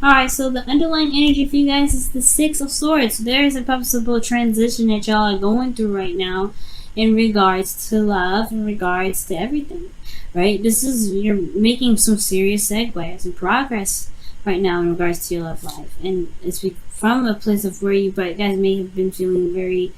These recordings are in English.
Alright, so the underlying energy for you guys is the Six of Swords. There is a possible transition that y'all are going through right now in regards to love, in regards to everything, right? You're making some serious segues and progress right now in regards to your love life. And it's from a place of where you guys may have been feeling very,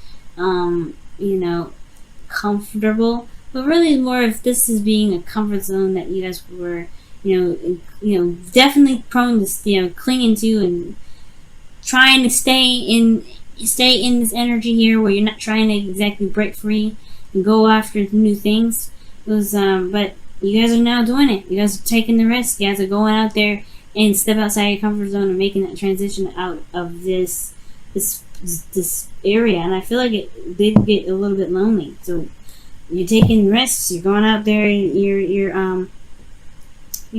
comfortable, but really more if this is being a comfort zone that you guys were definitely prone to clinging to and trying to stay in this energy here where you're not trying to exactly break free and go after new things. But you guys are now doing it. You guys are taking the risk. You guys are going out there and step outside your comfort zone and making that transition out of this area. And I feel like it did get a little bit lonely. So you're taking risks. You're going out there. You're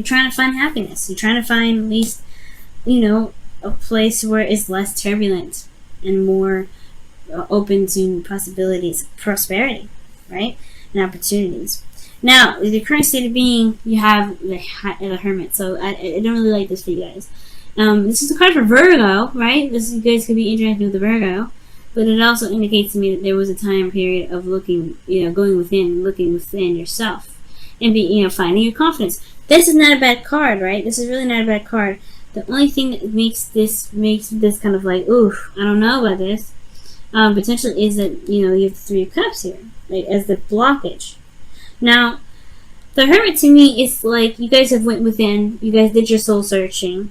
trying to find happiness. You're trying to find at least, a place where it's less turbulent and more open to possibilities, prosperity, right? And opportunities. Now, the current state of being, you have the Hermit. So I don't really like this for you guys. This is a card for Virgo, right? You guys could be interacting with the Virgo. But it also indicates to me that there was a time period of looking, going within and looking within yourself. And finding your confidence. This is not a bad card, right? This is really not a bad card. The only thing that makes this kind of like, oof, I don't know about this, potentially is that, you have the Three of Cups here, right, as the blockage. Now, the Hermit to me is like, you guys have went within, you guys did your soul searching,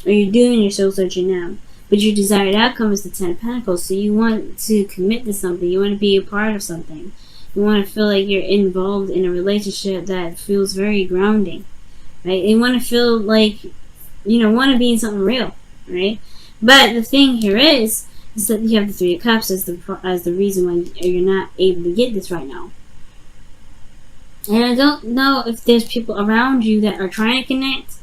or you're doing your soul searching now, but your desired outcome is the Ten of Pentacles, so you want to commit to something, you want to be a part of something. You want to feel like you're involved in a relationship that feels very grounding, right? You want to feel like, want to be in something real, right? But the thing here is that you have the Three of Cups as the reason why you're not able to get this right now. And I don't know if there's people around you that are trying to connect,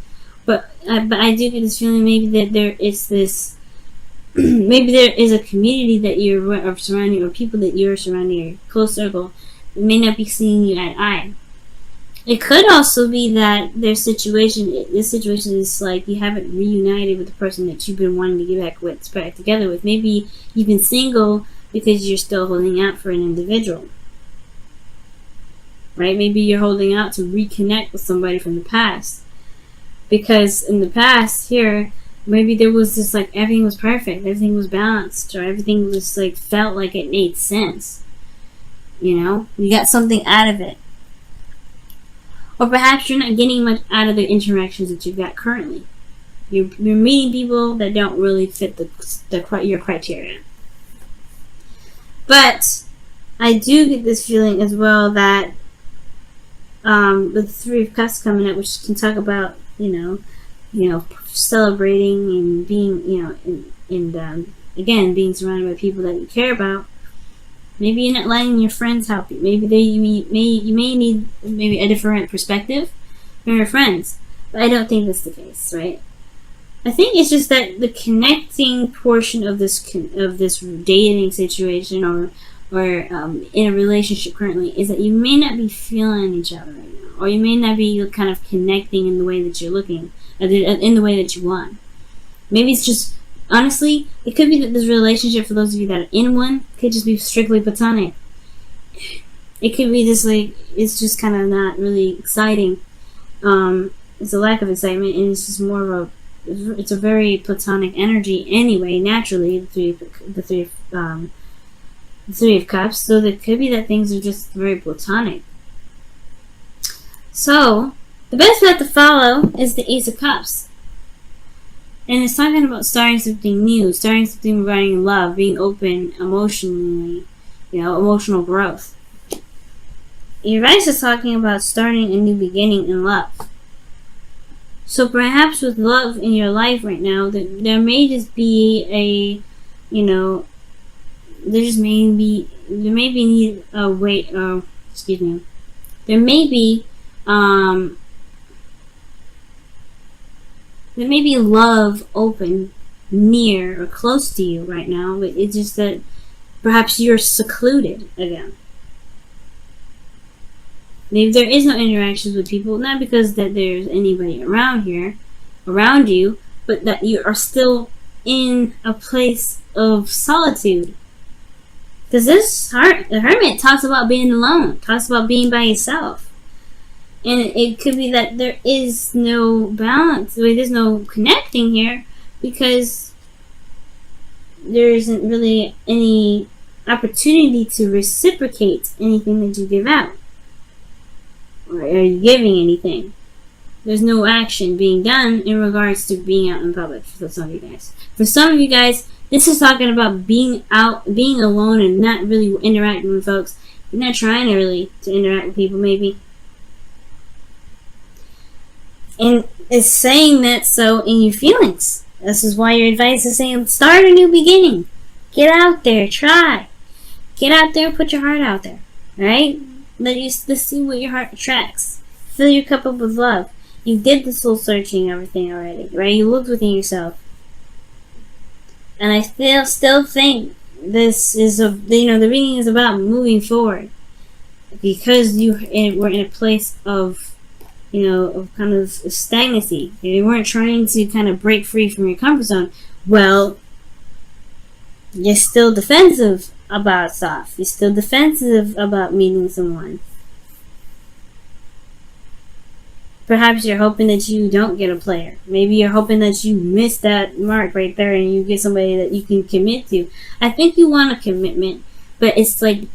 but I do get this feeling maybe that there is this. Maybe there is a community that you're surrounding, or people that you're surrounding, your close circle, that may not be seeing you eye to eye. It could also be that this situation is like you haven't reunited with the person that you've been wanting to get back together with. Maybe you've been single because you're still holding out for an individual. Right? Maybe you're holding out to reconnect with somebody from the past. Because in the past here, maybe there was just like everything was perfect, everything was balanced, or everything was like felt like it made sense. You got something out of it. Or perhaps you're not getting much out of the interactions that you've got currently. You're meeting people that don't really fit your criteria. But I do get this feeling as well that with the Three of Cups coming up, which can talk about celebrating and being again being surrounded by people that you care about. Maybe you're not letting your friends help you. Maybe you may need maybe a different perspective from your friends. But I don't think that's the case, right? I think it's just that the connecting portion of this dating situation or in a relationship currently is that you may not be feeling each other right now, or you may not be kind of connecting in the way that you're looking, in the way that you want. Maybe it's just. Honestly, it could be that this relationship, for those of you that are in one, could just be strictly platonic. It could be just like, it's just kind of not really exciting. It's a lack of excitement, and it's just more of it's a very platonic energy anyway, naturally, the Three of Cups. So it could be that things are just very platonic. So, the best path to follow is the Ace of Cups. And it's talking about starting something new, starting something regarding love, being open emotionally, emotional growth. Uranus is talking about starting a new beginning in love. So perhaps with love in your life right now, there may just be there may be love open, near, or close to you right now, but it's just that perhaps you're secluded again. Maybe there is no interactions with people, not because that there's anybody around you, but but that you are still in a place of solitude. Because the hermit talks about being alone, talks about being by yourself. And it could be that there is no balance, there's no connecting here, because there isn't really any opportunity to reciprocate anything that you give out. Or are you giving anything? There's no action being done in regards to being out in public for some of you guys. For some of you guys, this is talking about being out, being alone, and not really interacting with folks. You're not trying to interact with people, maybe. And it's saying that so in your feelings. This is why your advice is saying, start a new beginning. Get out there, try. Get out there, put your heart out there. Right? Let's see what your heart attracts. Fill your cup up with love. You did the soul searching everything already, right? You looked within yourself. And I still think this is the reading is about moving forward. Because we're in a place of, of kind of stagnancy. You weren't trying to kind of break free from your comfort zone. Well, you're still defensive about stuff. You're still defensive about meeting someone. Perhaps you're hoping that you don't get a player. Maybe you're hoping that you miss that mark right there and you get somebody that you can commit to. I think you want a commitment, but it's like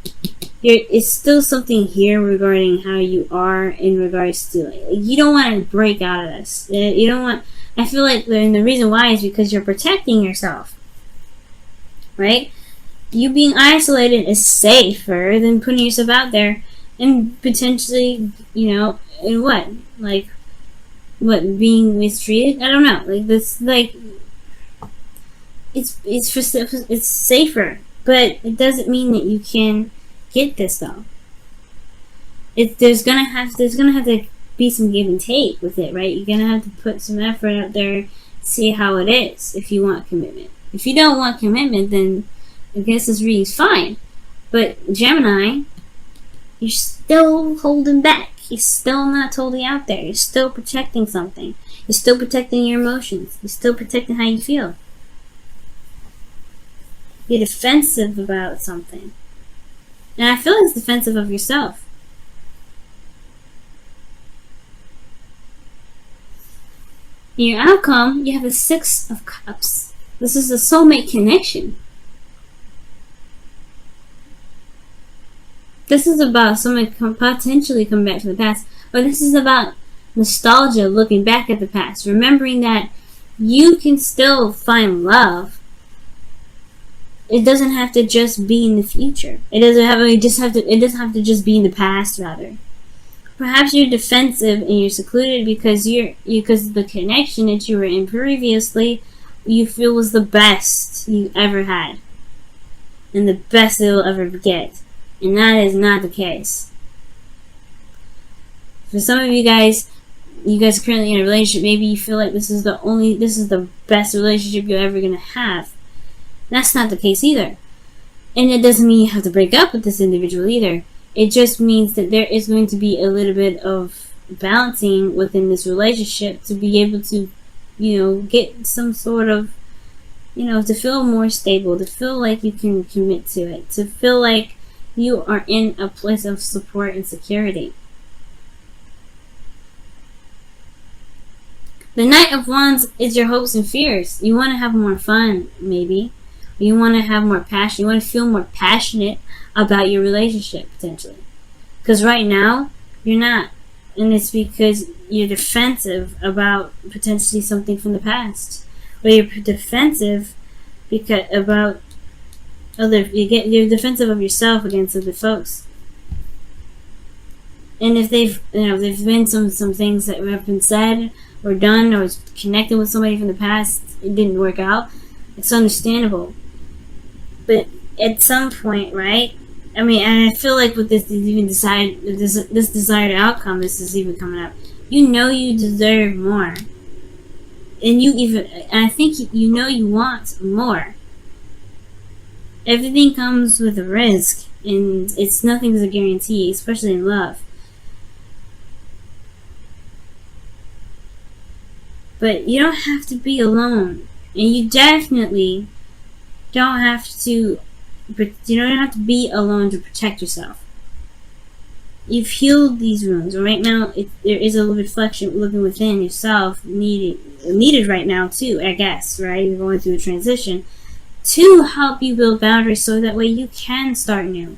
it's still something here regarding how you are in regards to you don't want to break out of this. You don't want. I feel like the reason why is because you're protecting yourself, right? You being isolated is safer than putting yourself out there and potentially, in what? Like, what, being mistreated? I don't know. Like, this, like, it's safer, but it doesn't mean that you can get this, though. There's gonna have to be some give and take with it, right? You're gonna have to put some effort out there, see how it is, if you want commitment. If you don't want commitment, then I guess this reading's fine. But Gemini, you're still holding back. You're still not totally out there. You're still protecting something. You're still protecting your emotions. You're still protecting how you feel. You're defensive about something. And I feel it's defensive of yourself. In your outcome, you have the 6 of Cups. This is a soulmate connection. This is about someone potentially coming back to the past, or this is about nostalgia, looking back at the past, remembering that you can still find love. It doesn't have to just be in the future. It doesn't have to just be in the past, rather. Perhaps you're defensive and you're secluded because the connection that you were in previously, you feel was the best you ever had, and the best you'll ever get. And that is not the case. For some of you guys are currently in a relationship. Maybe you feel like this is the best relationship you're ever gonna have. That's not the case either. And it doesn't mean you have to break up with this individual either. It just means that there is going to be a little bit of balancing within this relationship to be able to, get some sort of, to feel more stable, to feel like you can commit to it, to feel like you are in a place of support and security. The Knight of Wands is your hopes and fears. You want to have more fun, maybe. You want to have more passion. You want to feel more passionate about your relationship, potentially. Because right now, you're not. And it's because you're defensive about potentially something from the past. Or you're defensive about you're defensive of yourself against other folks. And if they've been some things that have been said or done or connected with somebody from the past, it didn't work out, it's understandable. But at some point, right? I mean, and I feel like with this desired outcome, this is even coming up. You deserve more. And I think you want more. Everything comes with a risk, and nothing's a guarantee, especially in love. But you don't have to be alone. And you definitely don't have to, you don't have to be alone to protect yourself. You've healed these wounds. Right now, there is a reflection looking within yourself needed right now too, I guess, right? You're going through a transition to help you build boundaries so that way you can start new.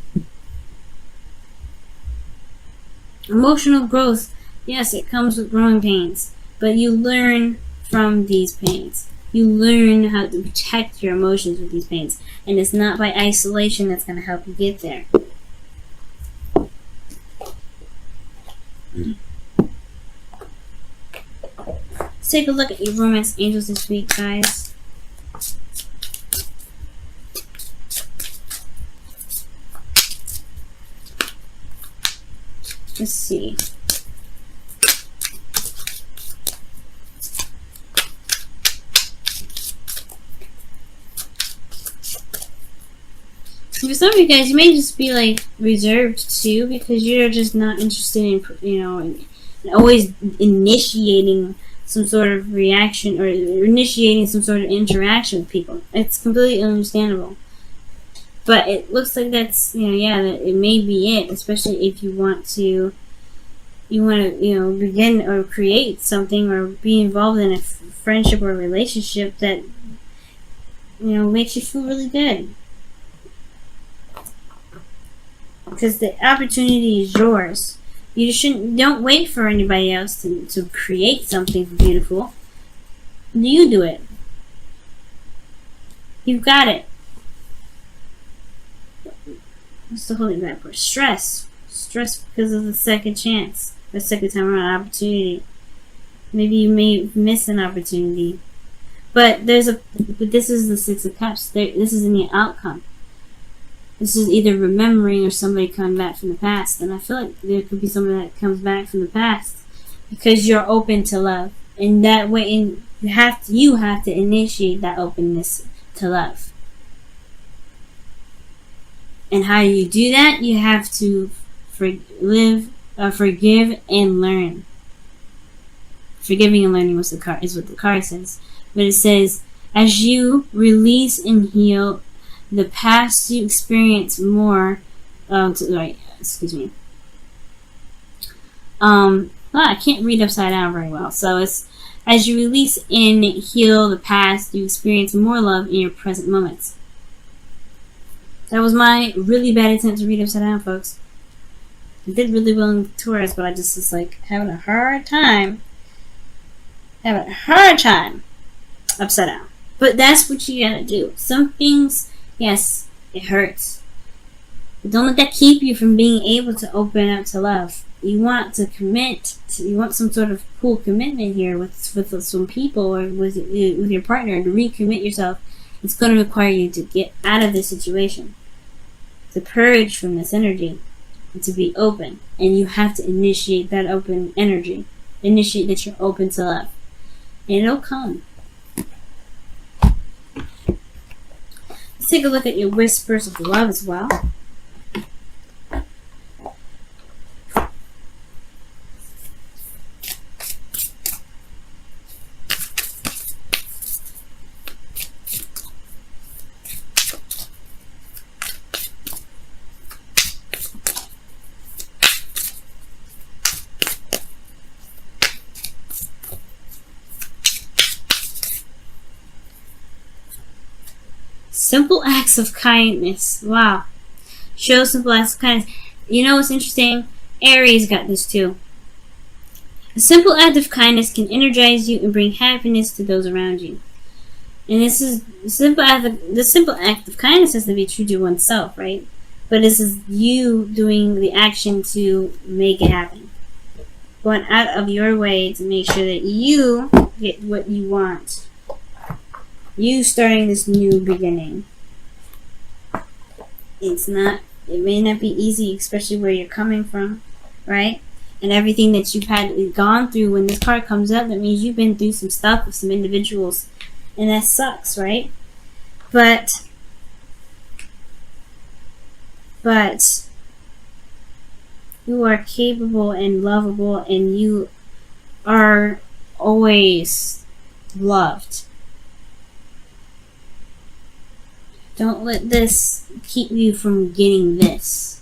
Emotional growth, yes, it comes with growing pains, but you learn from these pains. You learn how to protect your emotions with these pains, and it's not by isolation that's going to help you get there. Let's take a look at your romance angels this week, guys. Let's see. For some of you guys, you may just be like reserved too, because you're just not interested in, in always initiating some sort of reaction or initiating some sort of interaction with people. It's completely understandable. But it looks like that's, that it may be it, especially if you want to begin or create something or be involved in a friendship or relationship that, makes you feel really good. Because the opportunity is yours. Don't wait for anybody else to create something beautiful. You do it. You've got it. What's the holding back for? Stress because of the second chance, the second time around opportunity. Maybe you may miss an opportunity, but this is the Six of Cups. This is in the outcome. This is either remembering or somebody coming back from the past, and I feel like there could be somebody that comes back from the past because you're open to love, and that way, you have to initiate that openness to love. And how do you do that? You have to forgive and learn. Forgiving and learning is what the card says. But it says, as you release and heal the past, you experience more. Excuse me. I can't read upside down very well. So it's, as you release and heal the past, you experience more love in your present moments. That was my really bad attempt to read upside down, folks. I did really well in Taurus, but I just was like having a hard time upside down. But that's what you gotta do. Some things, yes, it hurts. But don't let that keep you from being able to open up to love. You want to commit. You want some sort of cool commitment here with some people or with your partner to recommit yourself. It's going to require you to get out of this situation, to purge from this energy, and to be open. And you have to initiate that open energy. Initiate that you're open to love. And it'll come. Let's take a look at your whispers of love as well. Simple acts of kindness. Wow. Show simple acts of kindness. You know what's interesting? Aries got this too. A simple act of kindness can energize you and bring happiness to those around you. And this is the simple act of kindness has to be true to oneself, right? But this is you doing the action to make it happen. Going out of your way to make sure that you get what you want. You starting this new beginning. It may not be easy, especially where you're coming from, right? And everything that you've gone through. When this card comes up, that means you've been through some stuff with some individuals, and that sucks, right? But you are capable and lovable, and you are always loved. Don't let this keep you from getting this.